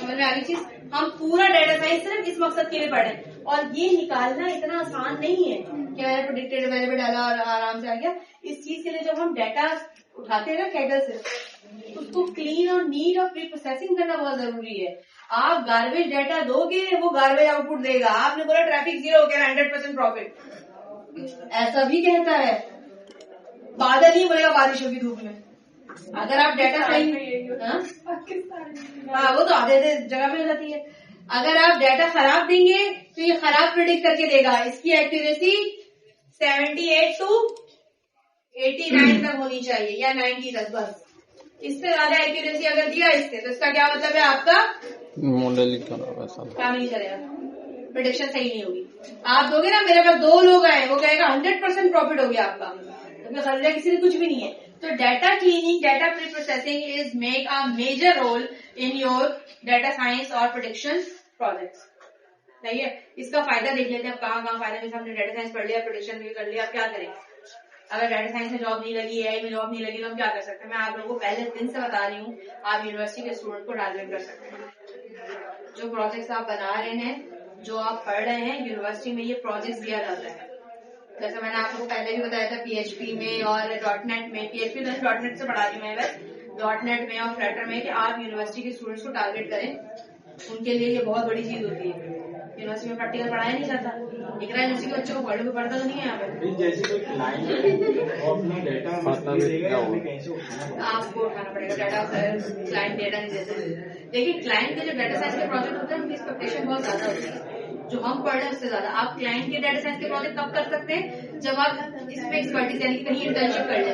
समझ में आ रही चीज? हम पूरा डेटा साइंस सिर्फ इस मकसद के लिए पढ़े और ये निकालना इतना आसान नहीं है कि मैंने प्रेडिक्टेड वैल्यू में डाला और आराम से आ गया। इस चीज के लिए जब हम डाटा उठाते हैं ना कैगल से, उसको क्लीन और नीट और प्री प्रोसेसिंग करना बहुत जरूरी है। आप गार्बेज डाटा दोगे, वो गार्बेज आउटपुट देगा। आपने बोला ट्रैफिक 0 हो गया, 100% प्रॉफिट, ऐसा भी कहता है। बादल ही बोलेगा बारिश होगी धूप में। अगर आप डाटा सही, हाँ वो तो आधे जगह पे हो जाती है। अगर आप डाटा खराब देंगे तो ये खराब प्रेडिक्ट करके देगा। इसकी एक्यूरेसी 78 to 89 तक होनी चाहिए या 90 तक, बस। इससे ज्यादा एक्यूरेसी अगर दिया इससे तो इसका क्या मतलब है? आपका मॉडल ही काम नहीं करेगा, प्रेडिक्शन सही नहीं होगी। आप दोगे ना, मेरे पास 2 लोग आए, वो कहेगा 100% प्रॉफिट हो गया आपका, तो खरीदा किसी ने कुछ भी नहीं है। तो data cleaning, data preprocessing is make a major role in your data science और प्रेडिक्शन प्रोजेक्ट्स। सही है? इसका फायदा देख लेते हैं अब कहाँ फायदा। जैसे हमने डाटा साइंस पढ़ लिया, प्रेडिक्शन भी कर लिया, अब क्या करें? अगर डाटा साइंस में जॉब नहीं लगी, एआई में जॉब नहीं लगी, तो हम क्या कर सकते हैं? मैं आप लोगों को पहले दिन से बता रही हूँ, आप यूनिवर्सिटी के स्टूडेंट को टारगेट कर सकते हैं। जो प्रोजेक्ट्स आप बना रहे हैं, जो आप पढ़ रहे हैं, यूनिवर्सिटी में ये प्रोजेक्ट्स दिया जाता है। जैसे मैंने आपको पहले भी बताया था पीएचपी में और डॉटनेट में, पीएचपी तो डॉटनेट से पढ़ा रही मैं बस, डॉटनेट में और फ्लटर में, कि आप यूनिवर्सिटी के स्टूडेंट्स को टारगेट करें। उनके लिए ये बहुत बड़ी चीज होती है। यूनिवर्सिटी में प्रैक्टिकल पढ़ाया नहीं जाता, इकरा यूनिवर्सिटी के बच्चों को वर्ल्ड में पढ़ता तो नहीं है यहाँ पे। जैसे कोई क्लाइंट अपना डेटा आपको उठाना पड़ेगा डाटा, क्लाइंट डेटा नहीं देते। देखिए क्लाइंट के जो डाटा साइंस के प्रोजेक्ट होते हैं उनकी एक्सपेक्टेशन बहुत ज्यादा होती है, जो हम पढ़ रहे हैं उससे ज्यादा। आप क्लाइंट के डाटा साइंस के प्रोजेक्ट कब कर सकते हैं? जब आप इस पे एक्सपर्टीज यानी कहीं इंटर्नशिप कर ले।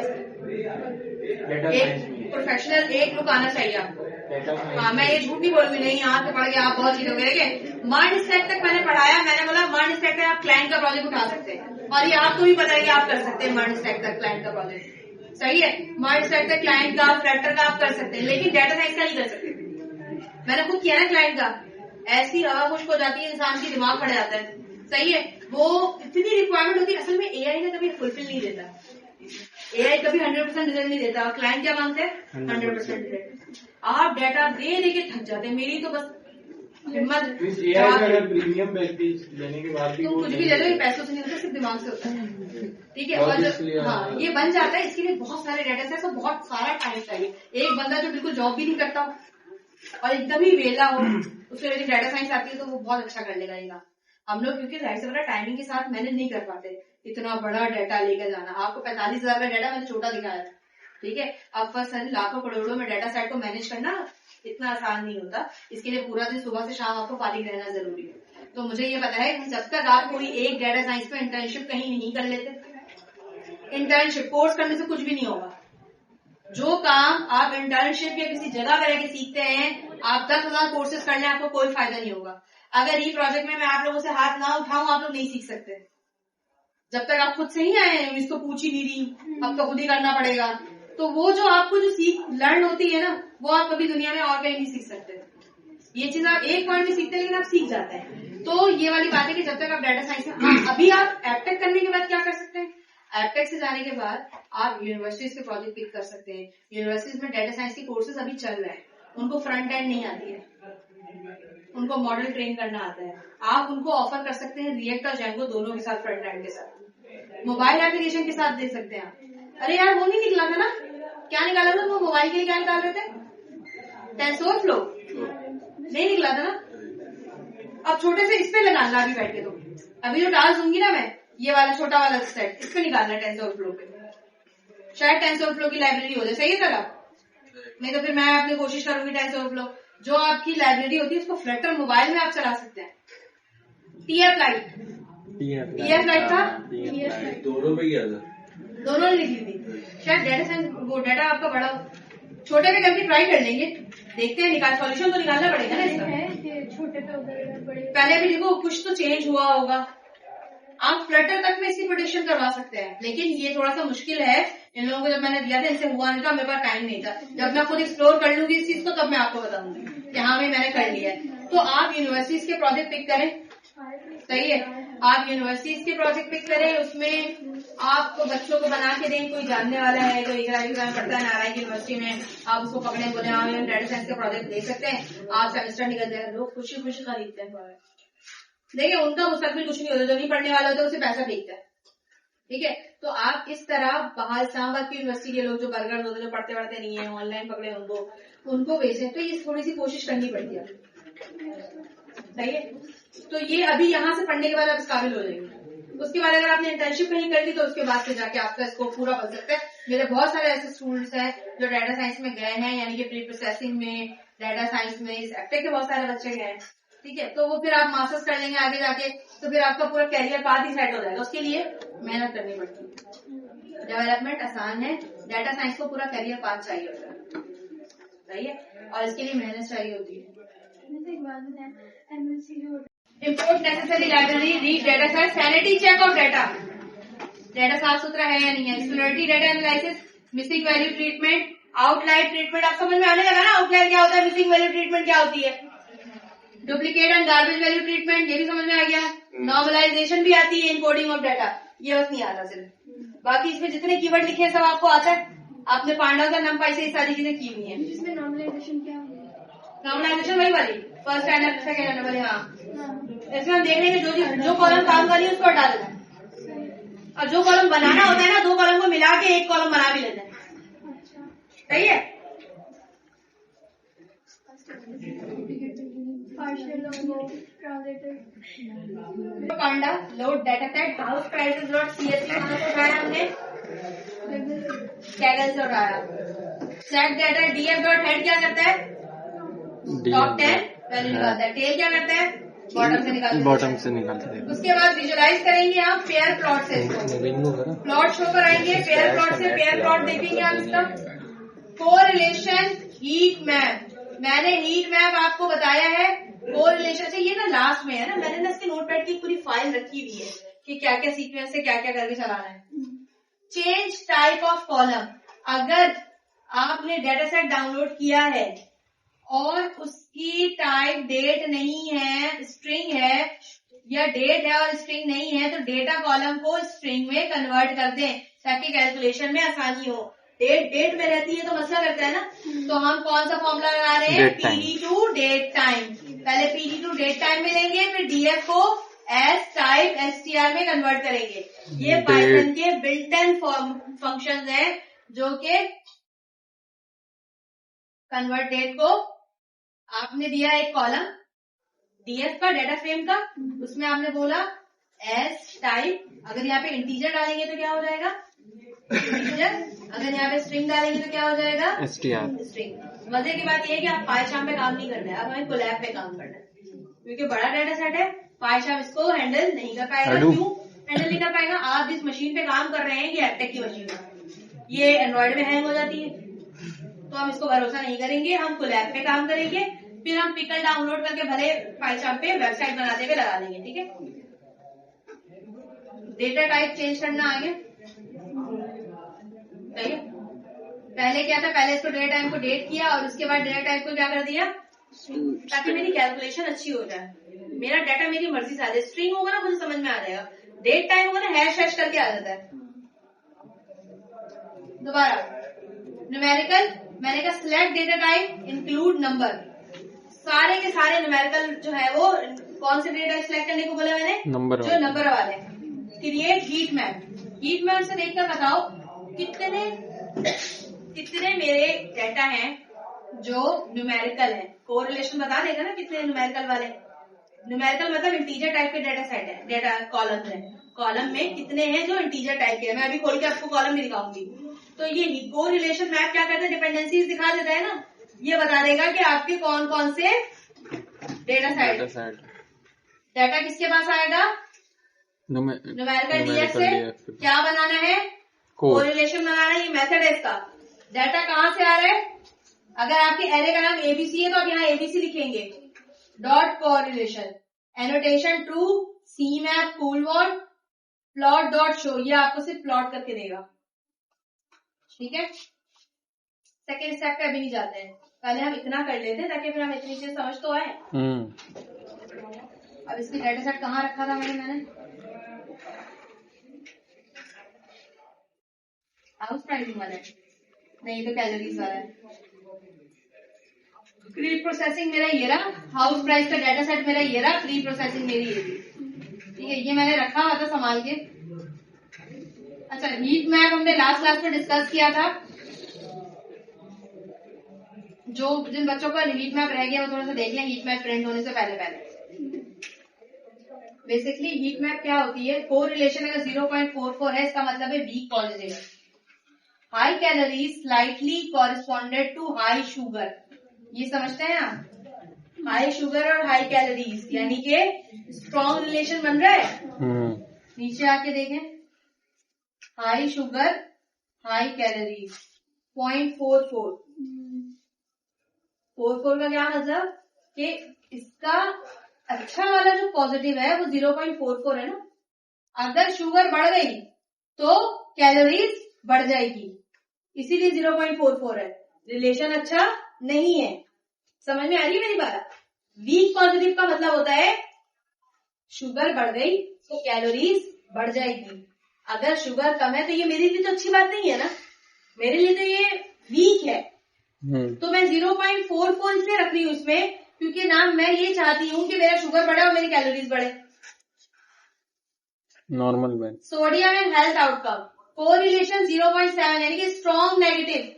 एक प्रोफेशनल एक लुक आना चाहिए आपको। हाँ, मैं ये झूठ नहीं बोलूंगी, नहीं यहाँ से पढ़ के आप बहुत चीजों के मर्ज स्टैक तक मैंने पढ़ाया, मैंने बोला मर्ज स्टैक तक आप क्लाइंट का प्रोजेक्ट उठा सकते हैं, और ये आपको भी पता है कि आप कर सकते हैं मर्ज स्टैक तक क्लाइंट का प्रोजेक्ट। सही है? मर्ज स्टैक तक क्लाइंट का, फ्लटर का आप कर सकते हैं, लेकिन डाटा साइंस का नहीं कर सकते। मैंने खुद किया ना क्लाइंट का, ऐसी हवा खुश्क हो जाती है, इंसान की दिमाग फट जाता है। सही है? वो इतनी रिक्वायरमेंट होती है, असल में एआई ने कभी फुलफिल नहीं देता, एआई कभी 100% रिजल्ट नहीं देता। और क्लाइंट क्या मांगते हैं? 100% रिजल्ट। आप डाटा दे के थक जाते हैं। मेरी तो बस हिम्मत, प्रीमियम पैकेज लेने के बाद भी तो कुछ भी ले लो, ये पैसों से नहीं होता, सिर्फ दिमाग से होता है। ठीक है? और हाँ, ये बन जाता है। इसके लिए बहुत सारे डाटा सेट्स और बहुत सारा टाइम चाहिए। एक बंदा जो बिल्कुल जॉब भी नहीं करता हो और एकदम ही वेला हो, उसको यदि डाटा साइंस आती है तो वो बहुत अच्छा कर लेगा। हम लोग क्योंकि जाहिर से बड़ा टाइमिंग के साथ मैनेज नहीं कर पाते इतना बड़ा डाटा लेकर जाना। आपको 45,000 का डाटा मैंने छोटा दिखाया था, ठीक है? अब फर्स्ट लाखों करोड़ों में डाटा सेट को मैनेज करना इतना आसान नहीं होता। इसके लिए पूरा दिन सुबह से शाम आपको फारिग रहना जरूरी है। तो मुझे ये पता है कि जब तक आप कोई एक डाटा साइंस पे इंटर्नशिप कहीं नहीं कर लेते, इंटर्नशिप कोर्स करने से कुछ भी नहीं होगा। जो काम आप इंटर्नशिप या किसी जगह पर रहकर सीखते हैं, आप 10,000 कोर्सेज कर लें, आपको कोई फायदा नहीं होगा। अगर ये प्रोजेक्ट में मैं आप लोगों से हाथ ना उठाऊं, आप लोग नहीं सीख सकते। जब तक आप खुद से ही आए, इसको पूछ ही नहीं रही, अब तो खुद ही करना पड़ेगा। तो वो जो आपको जो लर्न होती है ना, वो आप कभी दुनिया में और कहीं नहीं सीख सकते। ये चीज आप एक पॉइंट में सीखते हैं, लेकिन आप सीख जाते हैं। तो ये वाली बात है कि जब तक आप डाटा साइंस में, हाँ, अभी आप एपटेक करने के बाद क्या कर सकते हैं? एपटेक से जाने के बाद आप यूनिवर्सिटीज के प्रोजेक्ट पिक कर सकते हैं। यूनिवर्सिटीज में डाटा साइंस की कोर्सेज अभी चल रहे हैं, उनको फ्रंट एंड नहीं आती है, उनको मॉडल ट्रेन करना आता है। आप उनको ऑफर कर सकते हैं रिएक्ट और जेंगो दोनों के साथ, फ्रंट एंड के साथ, मोबाइल एप्लीकेशन के साथ दे सकते हैं आप। अरे यार वो नहीं निकला था ना, क्या निकाला था वो मोबाइल के लिए? क्या निकाल रहे थे? टेंसोरफ्लो नहीं निकला था ना। अब छोटे से इस पे लगाना अभी बैठ के, तो अभी जो टास्क दूंगी ना मैं, ये वाला छोटा वाला सेट, इस पे निकालना टेंसोरफ्लो पे, शायद टेंसोरफ्लो की लाइब्रेरी हो जाए। सही है सर? आप नहीं तो फिर मैं अपनी कोशिश करूंगी टेंसोरफ्लो जो आपकी लाइब्रेरी होती है उसको फ्लटर मोबाइल में आप चला सकते हैं। टीएफ लाइट था, दोनों पे गया था, दोनों ने लिख ली थी। शायद डाटा साइंस वो डाटा आपका बड़ा छोटे पे करके ट्राई कर लेंगे, देखते हैं निकाल, सॉल्यूशन तो निकालना पड़ेगा ना इसका। छोटे पे पहले भी देखो कुछ तो चेंज हुआ होगा। आप फ्लटर तक में इसकी प्रोडिक्शन करवा सकते हैं, लेकिन ये थोड़ा सा मुश्किल है। इन लोगों को जब मैंने दिया था इनसे हुआ नहीं था, मेरे पास टाइम नहीं था। जब मैं खुद एक्सप्लोर कर लूंगी इस चीज को तब मैं आपको बताऊंगी कि हाँ भाई मैंने कर लिया है। तो आप यूनिवर्सिटीज के प्रोजेक्ट पिक करें, सही है। आप यूनिवर्सिटीज के प्रोजेक्ट पिक करें, उसमें आपको बच्चों को बना के दें, कोई जानने वाला है जो ग्रेजुएशन पढ़ता है नारायण यूनिवर्सिटी में, आप उसको पकड़े बोले हाँ हम डाटा साइंस के प्रोजेक्ट दे सकते हैं, आप सेमेस्टर निकल जाए, लोग खुशी खुशी खरीदते हैं। देखिए उनका मुस्तकबिल कुछ नहीं होता, जो नहीं पढ़ने वाला होता है उसे पैसा फेंकता है। ठीक है, तो आप इस तरह बाहर इस्लामाबाद की यूनिवर्सिटी के लोग जो बर्गर होते हैं, जो पढ़ते पढ़ते नहीं है, ऑनलाइन पकड़े उनको भेजें, तो ये थोड़ी सी कोशिश करनी पड़ती है। सही है, तो ये अभी यहाँ से पढ़ने के बाद आप इस काबिल हो जाएंगे। उसके बाद अगर आपने इंटर्नशिप कहीं कर दी तो उसके बाद से जाके आपका स्कोप पूरा बन सकता है। मेरे बहुत सारे ऐसे स्टूडेंट्स हैं जो डाटा साइंस में गए हैं, यानी कि प्री प्रोसेसिंग में, डाटा साइंस में, इस एप्टेक के बहुत सारे बच्चे गए हैं। ठीक है, तो वो फिर आप मास्टर्स कर लेंगे आगे जाके, तो फिर आपका पूरा कैरियर पाथ ही सेट हो जाएगा। उसके लिए मेहनत करनी पड़ती है। डेवलपमेंट आसान है, डाटा साइंस को पूरा कैरियर पाथ चाहिए होता है। सही है, और इसके लिए मेहनत चाहिए होती है। Import necessary library, read data set, sanity check of data, data साफ सुथरा है या नहीं है, exploratory data analysis, missing value treatment, outlier treatment. आप समझ में आने लगा ना आउटलायर क्या होता है, मिसिंग वैल्यू ट्रीटमेंट क्या होती है, duplicate and garbage value treatment, ये भी समझ में आ गया। नॉर्मलाइजेशन भी आती है, इनकोडिंग ऑफ डाटा, ये बस नहीं आता सिर्फ, बाकी इसमें जितने कीवर्ड लिखे हैं सब आपको आता है। आपने पांडा का नंपाई से ये सारी चीजें की हुई है। जिसमें नॉर्मलाइजेशन क्या है? नॉर्मलाइजेशन वही वाली फर्स्ट स्टैंडर्ड सेकंड स्टैंडर्ड वाली। हाँ, इसमें हम देख रहे हैं जो कॉलम काम कर रही है उसको हटा देना है, और जो कॉलम बनाना होता है ना, दो कॉलम को मिला के एक कॉलम बना भी लेना है। सही है, panda load data set, house prices dot CSV कहाँ से उठाया हमने, कैगल से उठाया। Set data DF dot head क्या करता है, टॉप 10 वैल्यू निकालता है, टेल क्या करता है, बॉटम से निकालता है। उसके बाद विजुअलाइज करेंगे आप पेयर प्लॉट से, प्लॉट शो कराएंगे, पेयर प्लॉट से पेयर प्लॉट देखेंगे आप इसका। कोरिलेशन हीट मैप, मैंने हीट मैप आपको बताया है कोरिलेशन से, ये ना लास्ट में है ना, मैंने ना इसके नोटपैड की पूरी फाइल रखी हुई है कि क्या क्या सीक्वेंस से क्या क्या करके चलाना है। चेंज टाइप ऑफ कॉलम, अगर आपने डाटा सेट डाउनलोड किया है और उसकी टाइप डेट नहीं है, स्ट्रिंग है, या डेट है और स्ट्रिंग नहीं है, तो डेटा कॉलम को स्ट्रिंग में कन्वर्ट कर दें ताकि कैलकुलेशन में आसानी हो। डेट में रहती है तो मसला करता है ना, तो हम कौन सा फॉर्मूला लगा रहे हैं, पीडी टू डेट टाइम। पहले पीडी टू डेट टाइम में लेंगे, फिर डीएफ को एस टाइप एसटीआर में कन्वर्ट करेंगे। ये पाइथन के बिल्ट इन फंक्शंस हैं जो कि कन्वर्ट डेट को, आपने दिया एक कॉलम डीएफ का डाटा फ्रेम का, उसमें आपने बोला एस टाइप, अगर यहाँ पे इंटीजर डालेंगे तो क्या हो जाएगा इंटीजर, अगर यहाँ पे स्ट्रिंग डालेंगे तो क्या हो जाएगा स्ट्रिंग। मजे की बात यह है कि आप पाइथन पे काम नहीं करना है, अब हमें कोलैब पे काम करना है, क्योंकि बड़ा डाटा सेट है, पाइथन इसको हैंडल नहीं कर पाएगा। क्यों हैंडल नहीं कर पाएगा, आप जिस मशीन पे काम कर रहे हैं ये एप्टेक की मशीन है, ये एंड्रॉइड में हैंग हो जाती है, तो हम इसको भरोसा नहीं करेंगे, हम कोलैब पे काम करेंगे, फिर हम पिकल डाउनलोड करके भले पाइथन पे वेबसाइट बनाते हुए लगा देंगे। ठीक है, डेटा टाइप चेंज करना आगे, सही है। पहले क्या था, पहले इसको डेटा टाइप को डेट किया और उसके बाद डेटा टाइप को क्या कर दिया, ताकि मेरी कैलकुलेशन अच्छी हो जाए, मेरा डाटा मेरी मर्जी से आ जाए। स्ट्रिंग होगा ना मुझे समझ में आ जाएगा, डेट टाइम होगा ना हैश हैश करके आ जाता है। दोबारा न्यूमेरिकल, मैंने कहा select data type include number, सारे के सारे न्यूमेरिकल जो है वो कौन से डेटा सिलेक्ट करने को बोला मैंने, नंबर, जो नंबर वाले। Create heat map, heat map से देखकर बताओ कितने मेरे डाटा हैं जो न्यूमेरिकल है, कोरिलेशन बता देगा ना कितने न्यूमेरिकल वाले। न्यूमेरिकल मतलब इंटीजर टाइप के डाटा सेट है, डाटा कॉलम है, कॉलम में कितने हैं जो इंटीजर टाइप के है। मैं अभी खोल के आपको कॉलम भी दिखाऊंगी। तो ये कोरिलेशन मैप क्या करता है, डिपेंडेंसीज दिखा देता है ना, ये बता देगा कि आपके कौन कौन से डेटा सेट, डाटा किसके पास आएगा, न्यूमेरिकल डीएफ से क्या बनाना है, कोरिलेशन बनाना है, ये मेथड है इसका। डाटा कहाँ से आ रहा है, अगर आपके एरे का नाम एबीसी है तो आप यहाँ एबीसी लिखेंगे, डॉट कोरिलेशन, एनोटेशन ट्रू, सी मैप, कूलवॉन, प्लॉट डॉट शो, ये आपको सिर्फ प्लॉट करके देगा। ठीक है, सेकेंड स्टेप पे अभी नहीं जाते हैं, पहले हम इतना कर लेते हैं ताकि फिर हम इतनी चीज समझ तो आए। अब इसकी डेटा सेट कहाँ रखा था मैंने हाउस प्राइसिंग वाला है, नहीं तो कैलोरीज वाला है। प्री प्रोसेसिंग मेरा ये रहा, हाउस प्राइस का डेटा सेट मेरा ये रहा, प्री प्रोसेसिंग मेरी ये थी। ठीक है, ये मैंने रखा हुआ था संभाल के। अच्छा, हीट मैप हमने लास्ट क्लास में डिस्कस किया था। जो जिन बच्चों का हीट मैप रह गया वो थोड़ा सा देख लें हीट मैप प्रिंट होने से पहले। बेसिकली हीट मैप क्या होती है, कोरिलेशन अगर 0.44 है इसका मतलब है weak positive. High calories slightly corresponded to high sugar, ये समझते हैं आप। हाई शुगर और हाई कैलोरीज यानी कि स्ट्रॉन्ग रिलेशन बन रहा है। नीचे आके देखें, हाई शुगर हाई कैलोरीज 0.44 का क्या मतलब कि इसका अच्छा वाला जो पॉजिटिव है वो 0.44 है ना। अगर शुगर बढ़ गई तो कैलोरीज बढ़ जाएगी, इसीलिए 0.44 है। रिलेशन अच्छा नहीं है, समझ में आ रही है मेरी बात। वीक पॉजिटिव का मतलब होता है शुगर बढ़ गई तो कैलोरीज बढ़ जाएगी। अगर शुगर कम है तो ये मेरे लिए तो अच्छी बात नहीं है ना, मेरे लिए तो ये वीक है। तो मैं 0.44 इसलिए रख रही हूँ इसमें क्योंकि ना मैं ये चाहती हूँ कि मेरा शुगर बढ़े और मेरी कैलोरीज बढ़े। नॉर्मल में sodium and health outcome correlation 0.7 यानी कि स्ट्रॉन्ग नेगेटिव।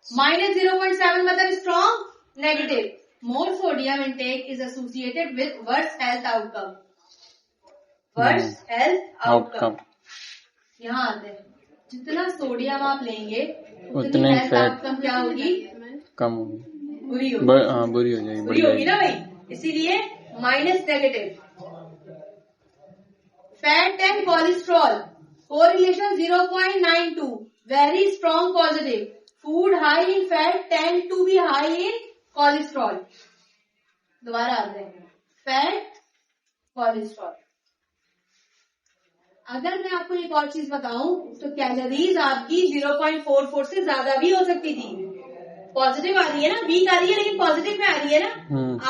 -0.7 मतलब strong negative. More sodium intake is associated with worse health outcome. Worse health outcome यहाँ आते हैं, जितना सोडियम आप लेंगे उतनी हेल्थ आउटकम क्या होगी, कम होगी, बुरी होगी। बुरी हो जाएगी, बुरी होगी ना भाई, इसीलिए minus negative. Fat and cholesterol correlation 0.92 very strong positive. Food high in fat tend to be high in cholesterol. दोबारा आते हैं, फैट कोलेस्ट्रॉल। अगर मैं आपको एक और चीज बताऊं तो कैलोरीज आपकी 0.44 से ज्यादा भी हो सकती थी। पॉजिटिव आ रही है ना, वीक आ रही है लेकिन पॉजिटिव में आ रही है ना।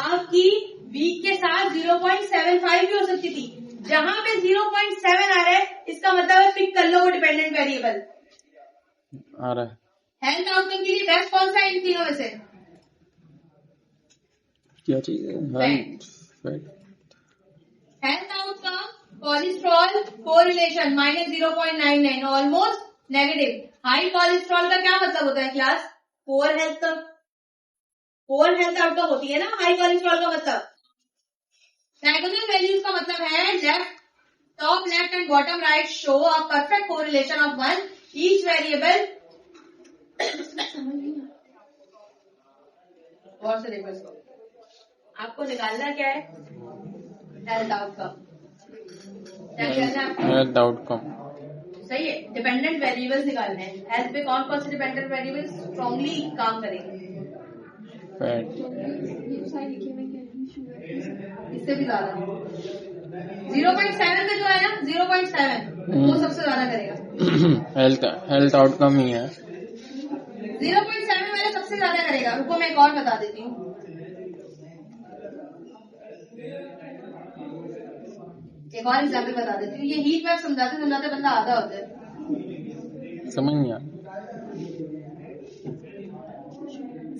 आपकी वीक के साथ 0.75 भी हो सकती थी। जहां पे 0.7 आ रहा है इसका मतलब है पिक कर लो वो डिपेंडेंट वेरिएबल आ रहा है। हेल्थ आउटकम के लिए बेस्ट कौन सा है इन तीनों में से? क्या चीज है? Health outcome cholesterol correlation -0.99 almost negative. High cholesterol का क्या मतलब होता है क्लास? पोअर हेल्थ का, पोअर हेल्थ आउटकम होती है ना हाई कोलेस्ट्रॉल का मतलब। डायगोनल वैल्यूज का मतलब है left, top left and bottom right show a perfect correlation of one each variable. और से देखो इसको, आपको निकालना क्या है? Health outcome. क्या निकालना है आपको? हेल्थ आउटकम सही है, डिपेंडेंट वेरिएबल्स निकालने हैं। हेल्थ पे कौन कौन से डिपेंडेंट वेरिएबल्स स्ट्रांगली काम करेंगे? फैट, इससे भी ज्यादा 0.7 में जो है ना 0.7 वो सबसे ज्यादा करेगा। हेल्थ आउटकम ही है। 0.7 वाला सबसे ज्यादा करेगा। रुको मैं एक और बता देती हूँ। एक और एग्जाम्पल बता देती हूँ। ये हीट मैप समझाते समझाते बंदा आधा होता है, समझ नहीं आ।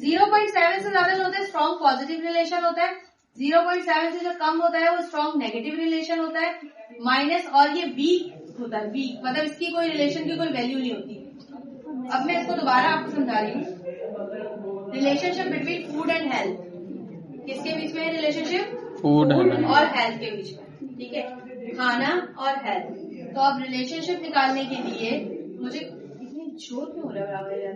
0.7 से ज्यादा जो होता है स्ट्रॉन्ग पॉजिटिव रिलेशन होता है। 0.7 से जो कम होता है वो स्ट्रॉन्ग नेगेटिव रिलेशन होता है। माइनस और ये वीक होता है, वीक मतलब इसकी कोई रिलेशन की कोई वैल्यू नहीं होती। अब मैं इसको दोबारा आपको समझा रही हूँ। Relationship between food and health, किसके बीच में है रिलेशनशिप? फूड और हेल्थ के बीच में। ठीक है, खाना और हेल्थ। तो अब रिलेशनशिप निकालने के लिए मुझे इतनी जोर क्यों हो रहा है?